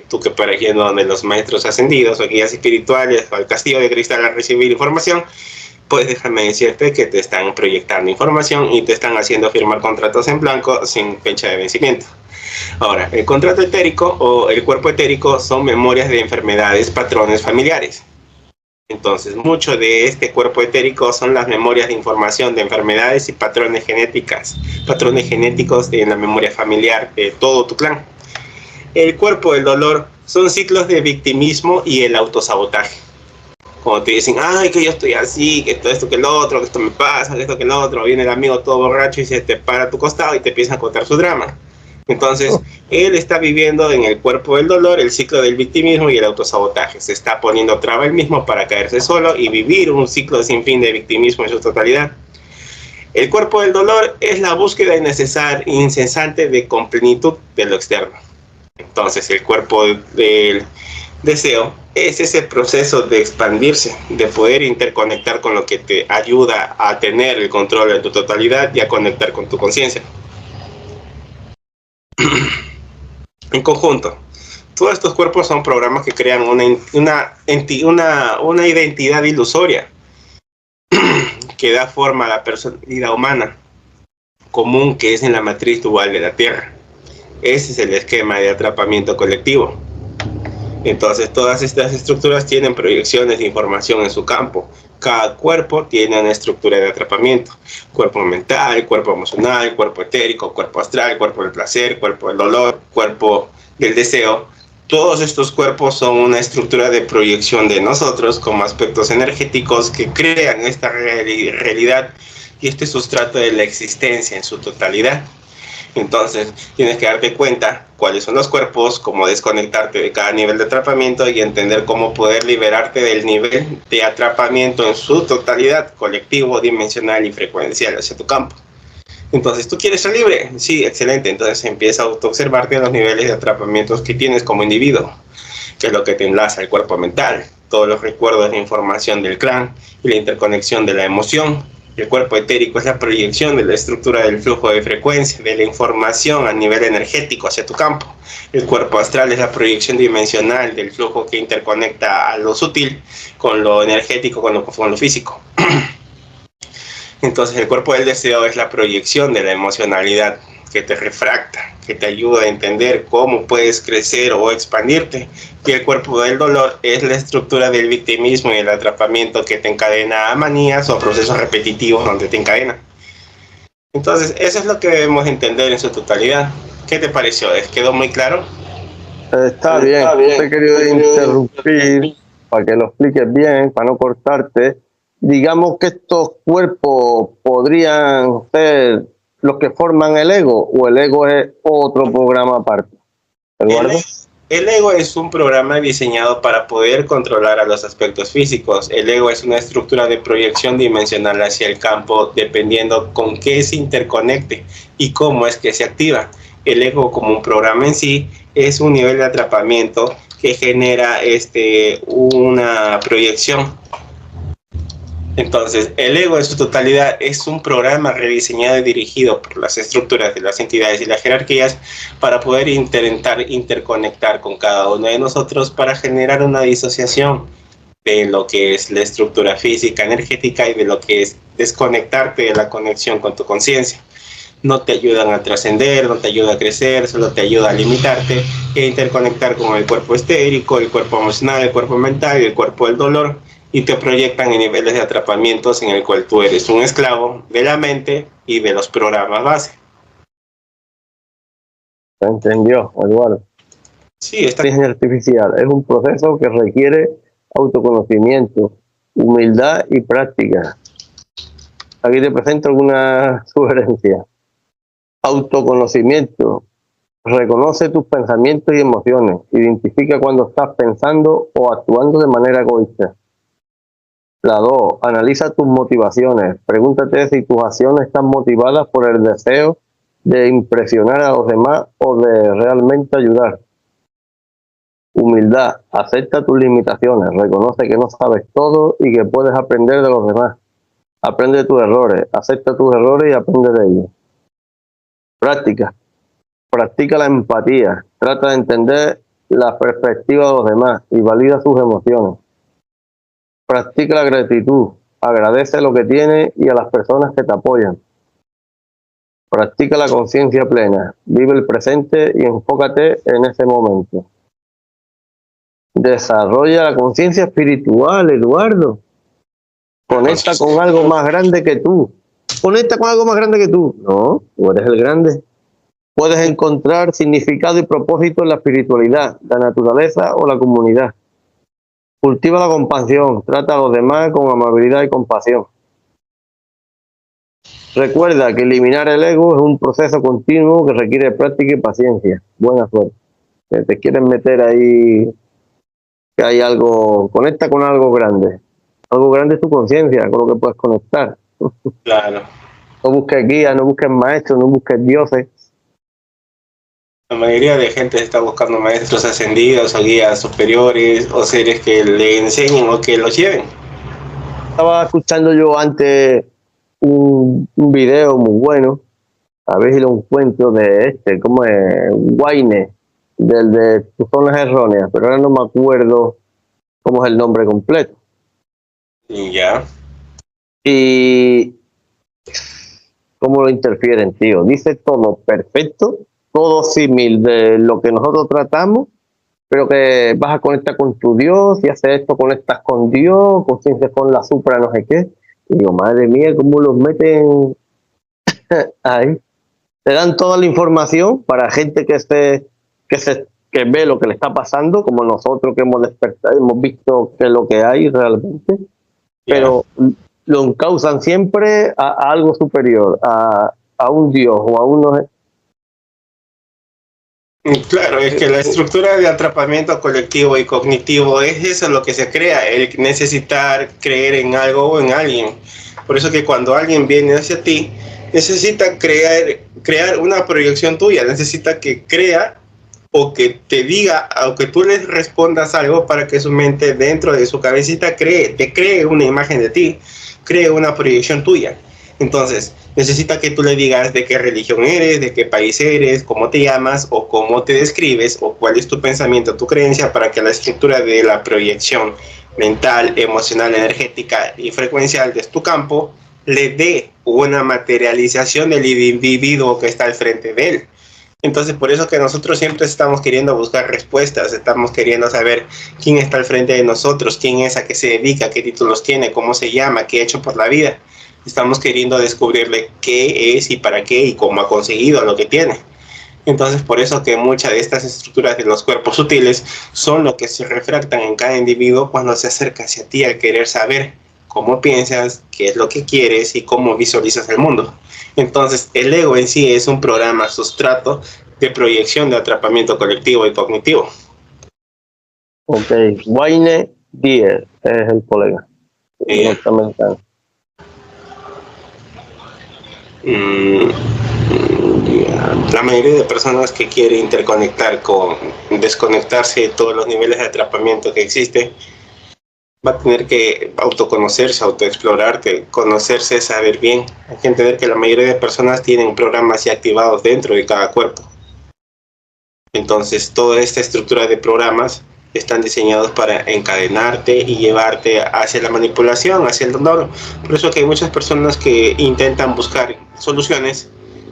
Tú que paras yendo donde los maestros ascendidos o guías espirituales o al castillo de cristal a recibir información, pues déjame decirte que te están proyectando información y te están haciendo firmar contratos en blanco sin fecha de vencimiento. Ahora, el contrato etérico o el cuerpo etérico son memorias de enfermedades, patrones familiares. Entonces, mucho de este cuerpo etérico son las memorias de información de enfermedades y patrones genéticos de la memoria familiar de todo tu clan. El cuerpo del dolor son ciclos de victimismo y el autosabotaje. Cuando te dicen, que yo estoy así, que esto, que lo otro, que esto me pasa, que esto, que lo otro, viene el amigo todo borracho y se te para a tu costado y te empieza a contar su drama. Entonces, él está viviendo en el cuerpo del dolor el ciclo del victimismo y el autosabotaje. Se está poniendo traba él mismo para caerse solo y vivir un ciclo sin fin de victimismo en su totalidad. El cuerpo del dolor es la búsqueda incesante de plenitud de lo externo. Entonces, el cuerpo del deseo es ese proceso de expandirse, de poder interconectar con lo que te ayuda a tener el control de tu totalidad y a conectar con tu conciencia. En conjunto, todos estos cuerpos son programas que crean una identidad ilusoria que da forma a la personalidad humana común que es en la matriz dual de la Tierra. Ese es el esquema de atrapamiento colectivo. Entonces, todas estas estructuras tienen proyecciones de información en su campo. Cada cuerpo tiene una estructura de atrapamiento. Cuerpo mental, cuerpo emocional, cuerpo etérico, cuerpo astral, cuerpo del placer, cuerpo del dolor, cuerpo del deseo. Todos estos cuerpos son una estructura de proyección de nosotros como aspectos energéticos que crean esta realidad y este sustrato de la existencia en su totalidad. Entonces, tienes que darte cuenta cuáles son los cuerpos, cómo desconectarte de cada nivel de atrapamiento y entender cómo poder liberarte del nivel de atrapamiento en su totalidad, colectivo, dimensional y frecuencial hacia tu campo. Entonces, ¿tú quieres ser libre? Sí, excelente. Entonces, empieza a autoobservarte los niveles de atrapamientos que tienes como individuo, que es lo que te enlaza al cuerpo mental, todos los recuerdos de información del clan y la interconexión de la emoción. El cuerpo etérico es la proyección de la estructura del flujo de frecuencia, de la información a nivel energético hacia tu campo. El cuerpo astral es la proyección dimensional del flujo que interconecta a lo sutil con lo energético, con lo físico. Entonces, el cuerpo del deseo es la proyección de la emocionalidad que te refracta, que te ayuda a entender cómo puedes crecer o expandirte. Y el cuerpo del dolor es la estructura del victimismo y el atrapamiento que te encadena a manías o a procesos repetitivos donde te encadena. Entonces, eso es lo que debemos entender en su totalidad. ¿Qué te pareció? ¿Quedó muy claro? Está bien. Te he querido interrumpir para que lo expliques bien, para no cortarte. Digamos que estos cuerpos podrían ser los que forman el ego, o el ego es otro programa aparte. ¿Eduardo? El ego es un programa diseñado para poder controlar a los aspectos físicos. El ego es una estructura de proyección dimensional hacia el campo dependiendo con qué se interconecte y cómo es que se activa. El ego como un programa en sí es un nivel de atrapamiento que genera una proyección. Entonces, el ego en su totalidad es un programa rediseñado y dirigido por las estructuras de las entidades y las jerarquías para poder intentar interconectar con cada uno de nosotros para generar una disociación de lo que es la estructura física, energética y de lo que es desconectarte de la conexión con tu conciencia. No te ayudan a trascender, no te ayuda a crecer, solo te ayuda a limitarte e interconectar con el cuerpo estérico, el cuerpo emocional, el cuerpo mental y el cuerpo del dolor, y te proyectan en niveles de atrapamientos en el cual tú eres un esclavo de la mente y de los programas base. ¿Se entendió, Eduardo? Sí, está. La inteligencia artificial es un proceso que requiere autoconocimiento, humildad y práctica. Aquí te presento alguna sugerencia. Autoconocimiento. Reconoce tus pensamientos y emociones. Identifica cuando estás pensando o actuando de manera egoísta. La 2. Analiza tus motivaciones. Pregúntate si tus acciones están motivadas por el deseo de impresionar a los demás o de realmente ayudar. Humildad. Acepta tus limitaciones. Reconoce que no sabes todo y que puedes aprender de los demás. Aprende de tus errores. Acepta tus errores y aprende de ellos. Práctica. Practica la empatía. Trata de entender la perspectiva de los demás y valida sus emociones. Practica la gratitud. Agradece lo que tienes y a las personas que te apoyan. Practica la conciencia plena. Vive el presente y enfócate en ese momento. Desarrolla la conciencia espiritual, Eduardo. Conecta con algo más grande que tú. Conecta con algo más grande que tú. No, tú eres el grande. Puedes encontrar significado y propósito en la espiritualidad, la naturaleza o la comunidad. Cultiva la compasión. Trata a los demás con amabilidad y compasión. Recuerda que eliminar el ego es un proceso continuo que requiere práctica y paciencia. Buena suerte. Que te quieren meter ahí que hay algo, conecta con algo grande. Algo grande es tu conciencia, con lo que puedes conectar. Claro. No busques guías, no busques maestros, no busques dioses. La mayoría de gente está buscando maestros ascendidos o guías superiores o seres que le enseñen o que los lleven. Estaba escuchando yo antes un video muy bueno, a ver si lo encuentro, de ¿cómo es? Wayne, del de Tus Zonas Erróneas, pero ahora no me acuerdo cómo es el nombre completo. Ya. Y cómo lo interfieren, tío. Dice todo perfecto, todo símil de lo que nosotros tratamos, pero que vas a conectar con tu Dios, y haces esto, conectas con Dios, conciencia con la supra, no sé qué. Y digo, madre mía, cómo los meten ahí. Te dan toda la información para gente que ve lo que le está pasando, como nosotros que hemos despertado, hemos visto que es lo que hay realmente, pero lo encausan siempre a algo superior, a un Dios o a unos. Claro, es que la estructura de atrapamiento colectivo y cognitivo es eso lo que se crea, el necesitar creer en algo o en alguien. Por eso que cuando alguien viene hacia ti, necesita crear una proyección tuya, necesita que crea o que te diga, o que tú les respondas algo para que su mente dentro de su cabecita te cree una imagen de ti, cree una proyección tuya. Entonces, necesita que tú le digas de qué religión eres, de qué país eres, cómo te llamas o cómo te describes o cuál es tu pensamiento, tu creencia, para que la estructura de la proyección mental, emocional, energética y frecuencial de tu campo le dé una materialización del individuo que está al frente de él. Entonces, por eso que nosotros siempre estamos queriendo buscar respuestas, estamos queriendo saber quién está al frente de nosotros, quién es, a qué se dedica, qué títulos tiene, cómo se llama, qué ha hecho por la vida. Estamos queriendo descubrirle qué es y para qué y cómo ha conseguido lo que tiene. Entonces, por eso que muchas de estas estructuras de los cuerpos sutiles son lo que se refractan en cada individuo cuando se acerca hacia ti al querer saber cómo piensas, qué es lo que quieres y cómo visualizas el mundo. Entonces, el ego en sí es un programa sustrato de proyección de atrapamiento colectivo y cognitivo. Ok, Wayne Dyer es el colega norteamericano. La mayoría de personas que quiere desconectarse de todos los niveles de atrapamiento que existe, va a tener que autoconocerse, autoexplorarte, conocerse, saber bien. Hay que entender que la mayoría de personas tienen programas ya activados dentro de cada cuerpo. Entonces, toda esta estructura de programas están diseñados para encadenarte y llevarte hacia la manipulación, hacia el dolor. Por eso que hay muchas personas que intentan buscar soluciones,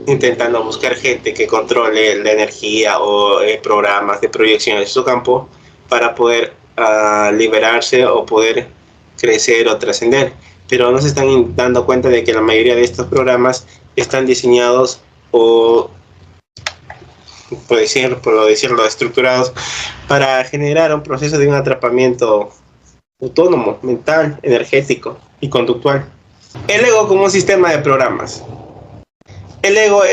intentando buscar gente que controle la energía o programas de proyección en su campo para poder liberarse o poder crecer o trascender. Pero no se están dando cuenta de que la mayoría de estos programas están diseñados o, por decirlo, estructurados para generar un proceso de un atrapamiento autónomo, mental, energético y conductual. El ego como un sistema de programas. El ego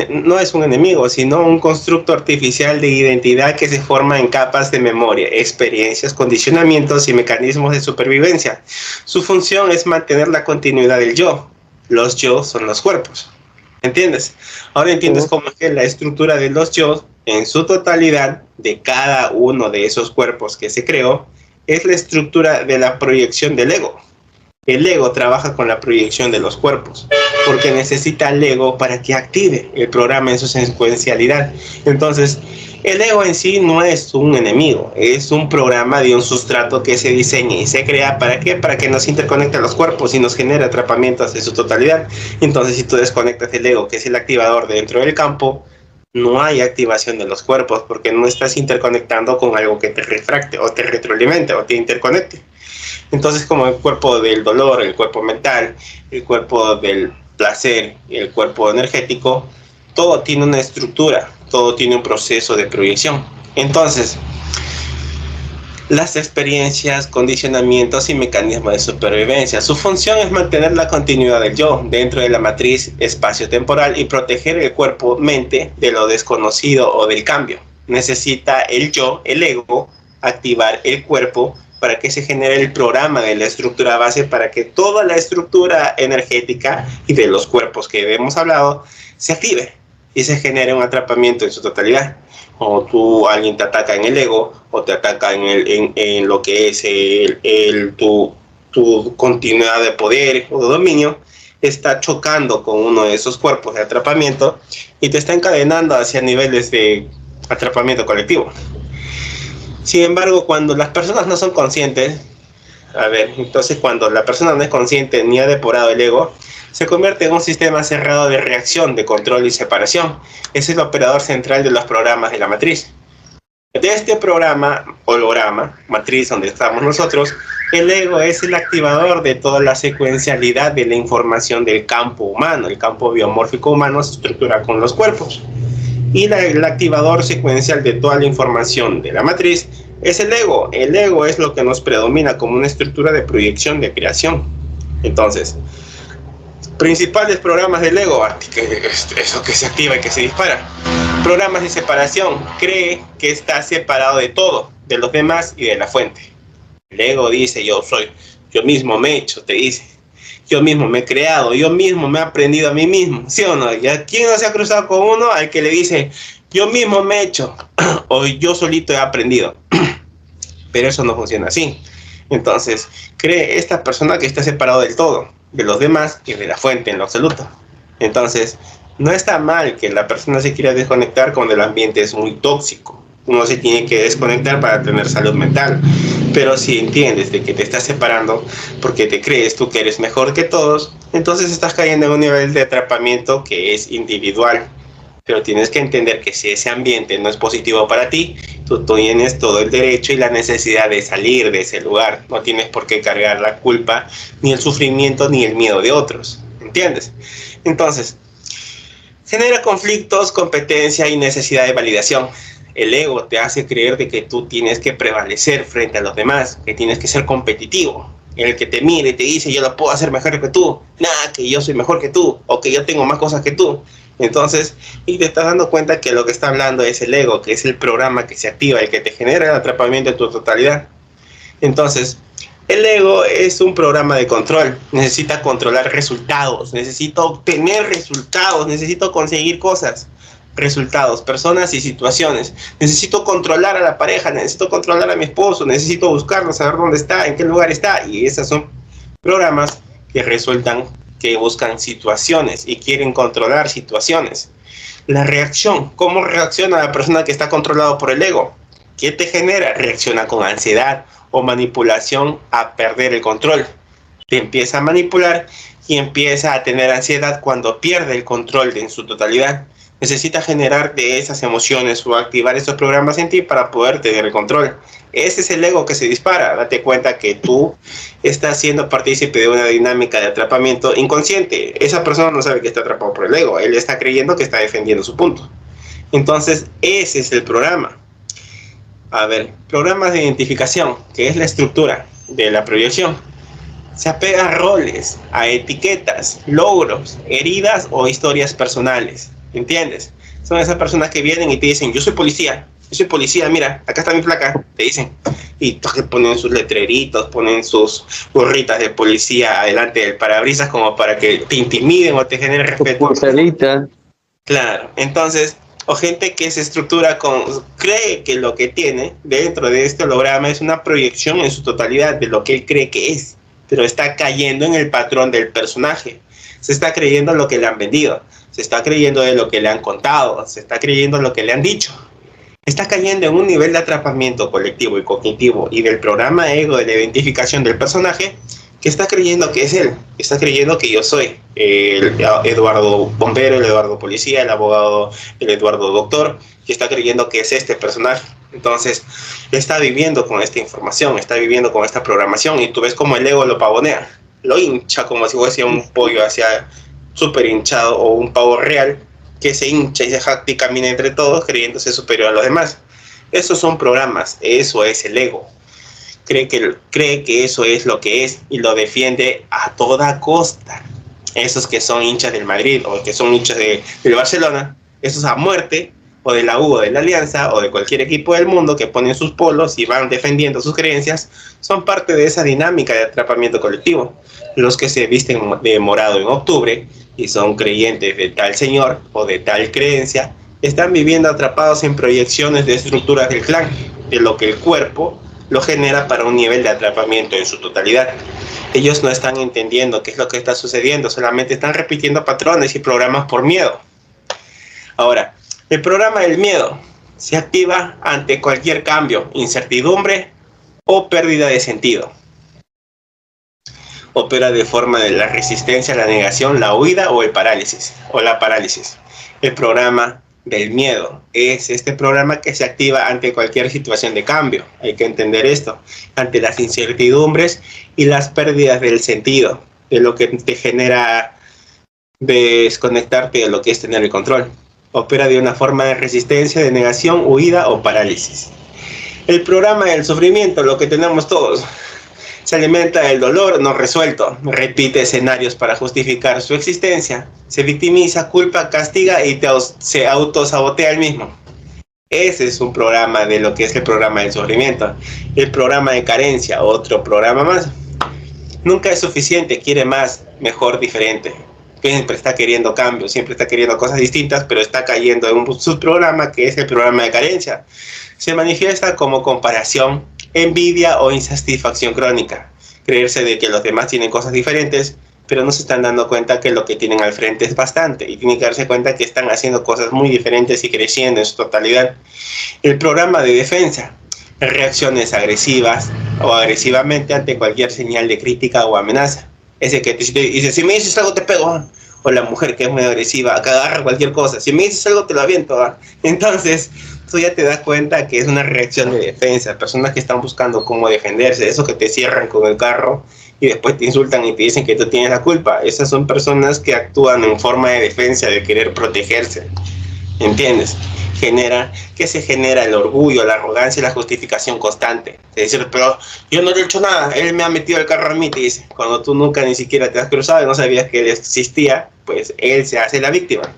no es un enemigo, sino un constructo artificial de identidad que se forma en capas de memoria, experiencias, condicionamientos y mecanismos de supervivencia. Su función es mantener la continuidad del yo. Los yo son los cuerpos. ¿Entiendes? Ahora entiendes cómo es que la estructura de los yo, en su totalidad, de cada uno de esos cuerpos que se creó, es la estructura de la proyección del ego. El ego trabaja con la proyección de los cuerpos, porque necesita el ego para que active el programa en su secuencialidad. Entonces, el ego en sí no es un enemigo, es un programa de un sustrato que se diseña y se crea. ¿Para qué? Para que nos interconecte a los cuerpos y nos genere atrapamientos en su totalidad. Entonces, si tú desconectas el ego, que es el activador dentro del campo, no hay activación de los cuerpos, porque no estás interconectando con algo que te refracte o te retroalimente o te interconecte. Entonces, como el cuerpo del dolor, el cuerpo mental, el cuerpo del placer y el cuerpo energético, todo tiene una estructura, todo tiene un proceso de proyección. Entonces, las experiencias, condicionamientos y mecanismos de supervivencia. Su función es mantener la continuidad del yo dentro de la matriz espacio-temporal y proteger el cuerpo-mente de lo desconocido o del cambio. Necesita el yo, el ego, activar el cuerpo para que se genere el programa de la estructura base, para que toda la estructura energética y de los cuerpos que hemos hablado se active y se genere un atrapamiento en su totalidad. O alguien te ataca en el ego, o te ataca en lo que es tu continuidad de poder o de dominio, está chocando con uno de esos cuerpos de atrapamiento y te está encadenando hacia niveles de atrapamiento colectivo. Sin embargo, cuando las personas no son conscientes, entonces cuando la persona no es consciente ni ha depurado el ego, se convierte en un sistema cerrado de reacción, de control y separación. Ese es el operador central de los programas de la matriz. De este programa, holograma, matriz donde estamos nosotros, el ego es el activador de toda la secuencialidad de la información del campo humano. El campo biomórfico humano se estructura con los cuerpos. Y el activador secuencial de toda la información de la matriz es el ego. El ego es lo que nos predomina como una estructura de proyección, de creación. Entonces, principales programas del ego, eso que se activa y que se dispara. Programas de separación. Cree que está separado de todo, de los demás y de la fuente. El ego dice: yo mismo me he hecho, te dice. Yo mismo me he creado, yo mismo me he aprendido a mí mismo, ¿sí o no? ¿Ya quién no se ha cruzado con uno al que le dice: yo mismo me he hecho, o yo solito he aprendido? Pero eso no funciona así. Entonces, cree esta persona que está separado del todo, de los demás y de la fuente en lo absoluto. Entonces, no está mal que la persona se quiera desconectar cuando el ambiente es muy tóxico. Uno se tiene que desconectar para tener salud mental. Pero si entiendes de que te estás separando porque te crees tú que eres mejor que todos, entonces estás cayendo en un nivel de atrapamiento que es individual. Pero tienes que entender que si ese ambiente no es positivo para ti, tú tienes todo el derecho y la necesidad de salir de ese lugar. No tienes por qué cargar la culpa, ni el sufrimiento, ni el miedo de otros. ¿Entiendes? Entonces, genera conflictos, competencia y necesidad de validación. El ego te hace creer de que tú tienes que prevalecer frente a los demás, que tienes que ser competitivo. El que te mire y te dice, yo lo puedo hacer mejor que tú. Nada, que yo soy mejor que tú, o que yo tengo más cosas que tú. Entonces, y te estás dando cuenta que lo que está hablando es el ego, que es el programa que se activa, el que te genera el atrapamiento en tu totalidad. Entonces, el ego es un programa de control. Necesita controlar resultados, necesito obtener resultados, necesito conseguir cosas, resultados, personas y situaciones. Necesito controlar a la pareja, necesito controlar a mi esposo, necesito buscarlo, saber dónde está, en qué lugar está. Y esos son programas que que buscan situaciones y quieren controlar situaciones. La reacción, ¿cómo reacciona la persona que está controlado por el ego? ¿Qué te genera? Reacciona con ansiedad o manipulación a perder el control. Te empieza a manipular y empieza a tener ansiedad cuando pierde el control en su totalidad. Necesita generar de esas emociones o activar esos programas en ti para poder tener el control. Ese es el ego que se dispara. Date cuenta que tú estás siendo partícipe de una dinámica de atrapamiento inconsciente. Esa persona no sabe que está atrapado por el ego. Él está creyendo que está defendiendo su punto. Entonces, ese es el programa. A ver, programas de identificación, que es la estructura de la proyección. Se apega a roles, a etiquetas, logros, heridas o historias personales. ¿Entiendes? Son esas personas que vienen y te dicen, yo soy policía, mira, acá está mi placa, te dicen. Y ponen sus letreritos, ponen sus gorritas de policía adelante del parabrisas como para que te intimiden o te generen respeto. Pulserita. Claro, entonces, o gente que se estructura cree que lo que tiene dentro de este holograma es una proyección en su totalidad de lo que él cree que es, pero está cayendo en el patrón del personaje. Se está creyendo lo que le han vendido, se está creyendo de lo que le han contado, se está creyendo lo que le han dicho. Está cayendo en un nivel de atrapamiento colectivo y cognitivo y del programa ego de la identificación del personaje que está creyendo que es él, está creyendo que yo soy el Eduardo bombero, el Eduardo policía, el abogado, el Eduardo doctor, que está creyendo que es este personaje. Entonces, está viviendo con esta información, está viviendo con esta programación y tú ves como el ego lo pavonea, lo hincha como si fuese un pollo hacia súper hinchado o un pavo real que se hincha y se jacta y camina entre todos creyéndose superior a los demás. Esos son programas, eso es el ego. Cree que eso es lo que es y lo defiende a toda costa. Esos que son hinchas del Madrid o que son hinchas del Barcelona, esos a muerte, o de la U o de la Alianza o de cualquier equipo del mundo que ponen sus polos y van defendiendo sus creencias, son parte de esa dinámica de atrapamiento colectivo. Los que se visten de morado en octubre y son creyentes de tal señor o de tal creencia, están viviendo atrapados en proyecciones de estructuras del clan, de lo que el cuerpo lo genera para un nivel de atrapamiento en su totalidad. Ellos no están entendiendo qué es lo que está sucediendo, solamente están repitiendo patrones y programas por miedo. Ahora, el programa del miedo se activa ante cualquier cambio, incertidumbre o pérdida de sentido. Opera de forma de la resistencia, la negación, la huida o el parálisis o la parálisis. El programa del miedo es este programa que se activa ante cualquier situación de cambio. Hay que entender esto, ante las incertidumbres y las pérdidas del sentido, de lo que te genera desconectarte de lo que es tener el control. Opera de una forma de resistencia, de negación, huida o parálisis. El programa del sufrimiento, lo que tenemos todos, se alimenta del dolor no resuelto, repite escenarios para justificar su existencia, se victimiza, culpa, castiga y se autosabotea el mismo. Ese es un programa de lo que es el programa del sufrimiento. El programa de carencia, otro programa más. Nunca es suficiente, quiere más, mejor, diferente. Siempre está queriendo cambios, siempre está queriendo cosas distintas, pero está cayendo en un subprograma que es el programa de carencia. Se manifiesta como comparación, envidia o insatisfacción crónica. Creerse de que los demás tienen cosas diferentes, pero no se están dando cuenta que lo que tienen al frente es bastante y tienen que darse cuenta que están haciendo cosas muy diferentes y creciendo en su totalidad. El programa de defensa. reacciones agresivas o agresivamente ante cualquier señal de crítica o amenaza. Ese que te dice, si me dices algo te pego, o la mujer que es muy agresiva, que agarra cualquier cosa, si me dices algo te lo aviento. Entonces tú ya te das cuenta que es una reacción de defensa, personas que están buscando cómo defenderse, eso que te cierran con el carro y después te insultan y te dicen que tú tienes la culpa. Esas son personas que actúan en forma de defensa, de querer protegerse, ¿entiendes? Se genera el orgullo, la arrogancia y la justificación constante. Es decir, pero yo no le he hecho nada, él me ha metido el carro a mí, te dice. Cuando tú nunca ni siquiera te has cruzado y no sabías que él existía, pues él se hace la víctima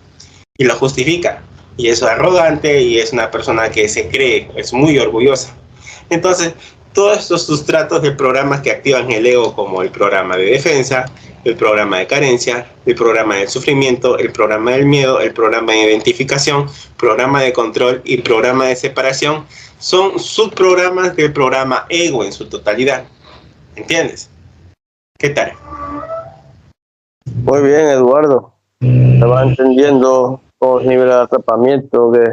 y lo justifica. Y es arrogante y es una persona que se cree, es muy orgullosa. Entonces, todos estos sustratos de programas que activan el ego, como el programa de defensa, el programa de carencia, el programa del sufrimiento, el programa del miedo, el programa de identificación, programa de control y programa de separación, son subprogramas del programa ego en su totalidad. ¿Entiendes? ¿Qué tal? Muy bien, Eduardo. Se va entendiendo los niveles de atrapamiento que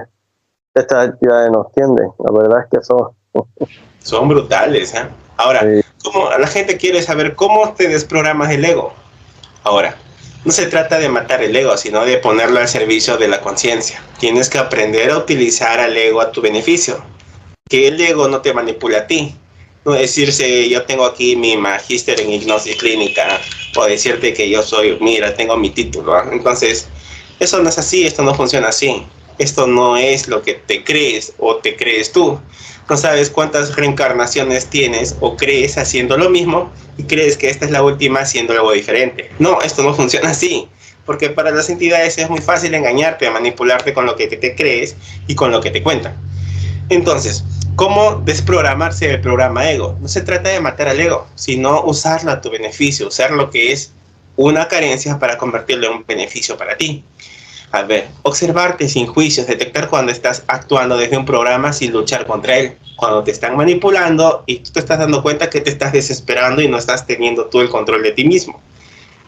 estas entidades nos tienden. La verdad es que son brutales, ¿eh? Ahora, sí. ¿Cómo la gente quiere saber cómo te desprogramas el ego? Ahora, no se trata de matar el ego, sino de ponerlo al servicio de la conciencia. Tienes que aprender a utilizar al ego a tu beneficio. Que el ego no te manipula a ti. No decirse, yo tengo aquí mi magíster en hipnosis clínica, o decirte que yo soy, mira, tengo mi título, ¿eh? Entonces, eso no es así, esto no funciona así. Esto no es lo que te crees o te crees tú. No sabes cuántas reencarnaciones tienes o crees haciendo lo mismo y crees que esta es la última haciendo algo diferente. No, esto no funciona así. Porque para las entidades es muy fácil engañarte, manipularte con lo que te crees y con lo que te cuentan. Entonces, ¿cómo desprogramarse del programa ego? No se trata de matar al ego, sino usarlo a tu beneficio, usar lo que es una carencia para convertirlo en un beneficio para ti. A ver, observarte sin juicios, detectar cuando estás actuando desde un programa sin luchar contra él, cuando te están manipulando y tú te estás dando cuenta que te estás desesperando y no estás teniendo tú el control de ti mismo.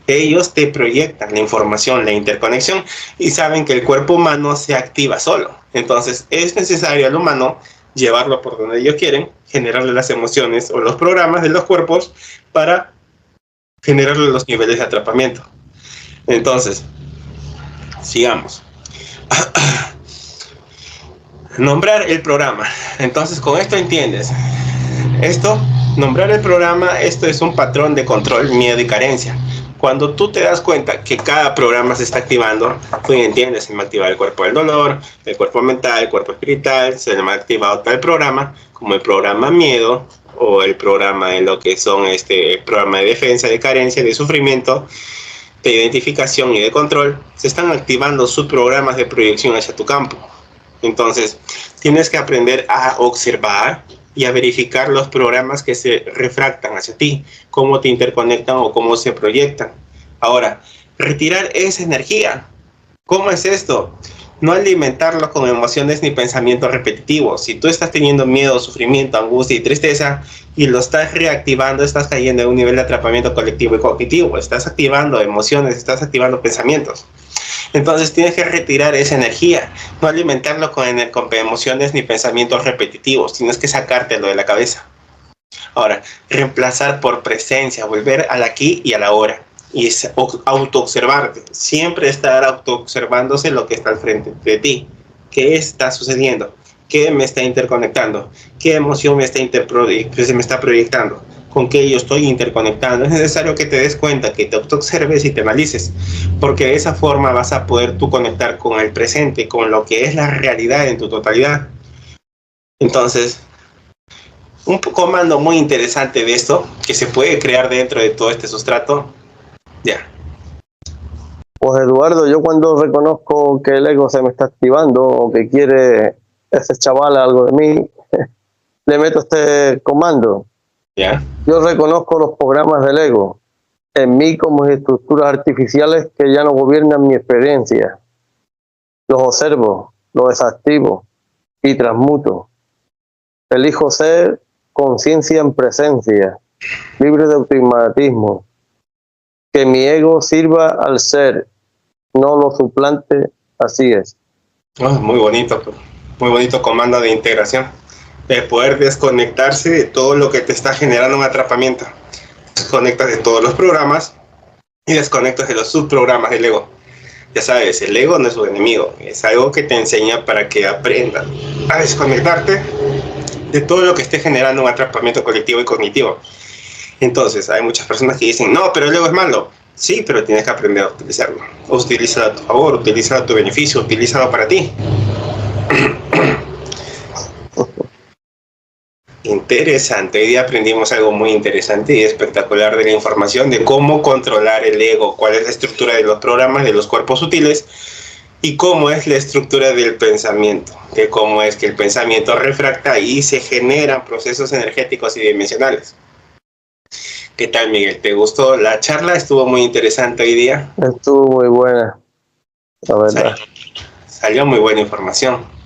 Ellos te proyectan la información, la interconexión y saben que el cuerpo humano se activa solo. Entonces es necesario al humano llevarlo por donde ellos quieren, generarle las emociones o los programas de los cuerpos para generarle los niveles de atrapamiento. Entonces, sigamos. Nombrar el programa. Entonces, con esto entiendes. Nombrar el programa, esto es un patrón de control, miedo y carencia. Cuando tú te das cuenta que cada programa se está activando, tú entiendes, se me activa el cuerpo del dolor, el cuerpo mental, el cuerpo espiritual, se me ha activado tal programa, como el programa miedo, o el programa de lo que son el programa de defensa, de carencia, de sufrimiento, de identificación y de control, se están activando subprogramas de proyección hacia tu campo. Entonces, tienes que aprender a observar y a verificar los programas que se refractan hacia ti, cómo te interconectan o cómo se proyectan. Ahora, retirar esa energía. ¿Cómo es esto? No alimentarlo con emociones ni pensamientos repetitivos. Si tú estás teniendo miedo, sufrimiento, angustia y tristeza y lo estás reactivando, estás cayendo en un nivel de atrapamiento colectivo y cognitivo. Estás activando emociones, estás activando pensamientos. Entonces tienes que retirar esa energía, no alimentarlo con emociones ni pensamientos repetitivos. Tienes que sacártelo de la cabeza. Ahora, reemplazar por presencia, volver al aquí y a la ahora. Y es autoobservarte, siempre estar autoobservándose lo que está al frente de ti. ¿Qué está sucediendo? ¿Qué me está interconectando? ¿Qué emoción se me está proyectando? ¿Con qué yo estoy interconectando? Es necesario que te des cuenta, que te autoobserves y te analices, porque de esa forma vas a poder tú conectar con el presente, con lo que es la realidad en tu totalidad. Entonces, un comando muy interesante de esto, que se puede crear dentro de todo este sustrato. Ya. Pues Eduardo, yo cuando reconozco que el ego se me está activando o que quiere ese chaval algo de mí, le meto este comando. Ya. Yo reconozco los programas del ego en mí como estructuras artificiales que ya no gobiernan mi experiencia. Los observo, los desactivo y transmuto. Elijo ser conciencia en presencia, libre de automatismo. Que mi ego sirva al ser, no lo suplante, así es. Oh, muy bonito comando de integración. de poder desconectarse de todo lo que te está generando un atrapamiento. Desconectas de todos los programas y desconectas de los subprogramas del ego. Ya sabes, el ego no es un enemigo, es algo que te enseña para que aprendas a desconectarte de todo lo que esté generando un atrapamiento colectivo y cognitivo. Entonces, hay muchas personas que dicen, no, pero el ego es malo. Sí, pero tienes que aprender a utilizarlo. Utilízalo a tu favor, utilízalo a tu beneficio, utilízalo para ti. Interesante. Hoy día aprendimos algo muy interesante y espectacular de la información de cómo controlar el ego, cuál es la estructura de los programas, de los cuerpos sutiles y cómo es la estructura del pensamiento, de cómo es que el pensamiento refracta y se generan procesos energéticos y dimensionales. ¿Qué tal, Miguel? ¿Te gustó la charla? Estuvo muy interesante hoy día. Estuvo muy buena, la verdad. Salió muy buena información.